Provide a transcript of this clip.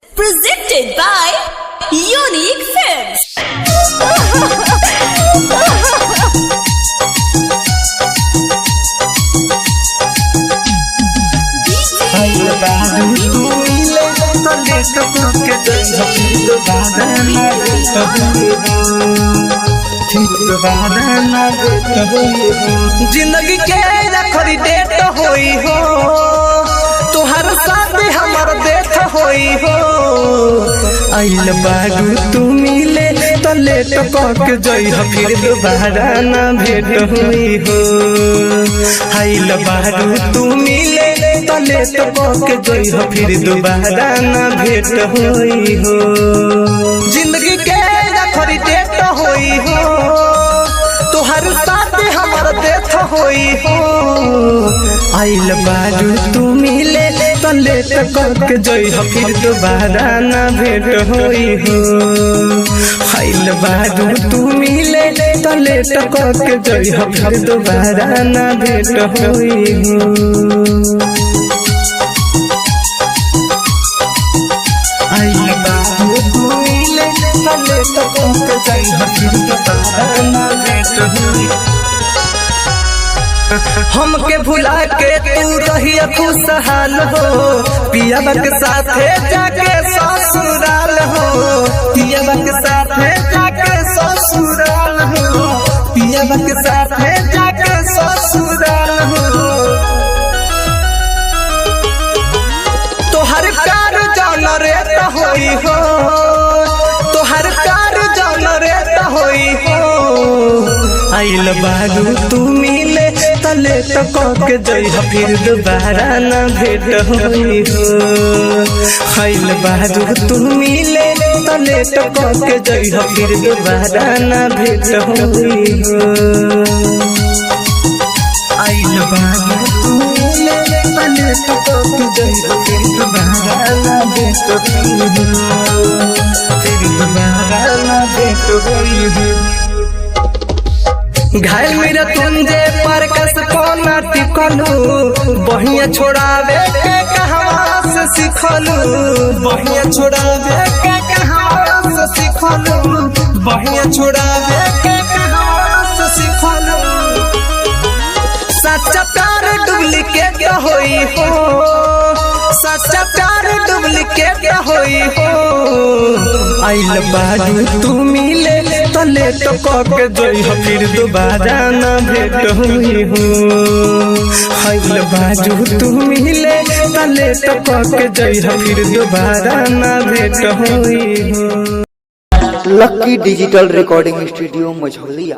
Presented by Unique Films. जिंदगी के आखिरी डेट होई हो, तुहर साथ हमार देख होई हो। आइल बारू तू मिले तो लेट कक जई हो, फिर दोबारा ना भेट हुई हो। आइल बारू तू मिले तो लेट कक जई हो, फिर दोबारा ना भेट हुई हो। जिंदगी के आखिरी डेट होई हो, तुहर साथ हमार देख होई हो। आइल बारू तू मिले तो लेट करके जई हो, फिर दोबारा ना भेट होई हो। आइल बारू तू मिले तो लेट करके जई हो, फिर दोबारा ना भेट होई हो। आइल बारू तू मिले तो लेट करके जई हो, फिर दोबारा ना भेट होई हो। हमके भुला के तू रहिया खुशहाल हो, पियाबा के साथे जाके ससुराल हो। पियाबा के साथे जाके ससुराल हो, पियाबा के साथे जाके ससुराल हो। तोहर प्यार जान रेत होई हो, तोहर प्यार जान रेत होई हो। आइल बारू तू मिले तले तो कके जई हो, फिर दोबारा ना भेट होई हो। आइल बारू तू मिले तले तो कके जई हो, फिर दोबारा ना भेट होई हो। आइल बारू तू मिले तले तो कके जई हो, फिर दोबारा ना भेट होई हो, फिर दोबारा ना भेट होई हो। घायल मेरा तुंजे पर कस कोना टिकलू, बहिया छोड़ावे के कहवा से सिखलू। बहिया छोड़ावे के कहवा से सिखलू, बहिया छोड़ावे के कहवा से सिखलू। सच्चा प्यार डुप्लीकेट होई हो, सच्चा प्यार डुप्लीकेट होई हो। आइल बारू तू मिले तो लेट कके जई हो, फिर दोबारा ना भेट हुई हो। आइल बारू तू मिले तो लेट कके जई हो, फिर दोबारा ना भेट हुई हो। लकी डिजिटल रिकॉर्डिंग स्टूडियो मझौलिया।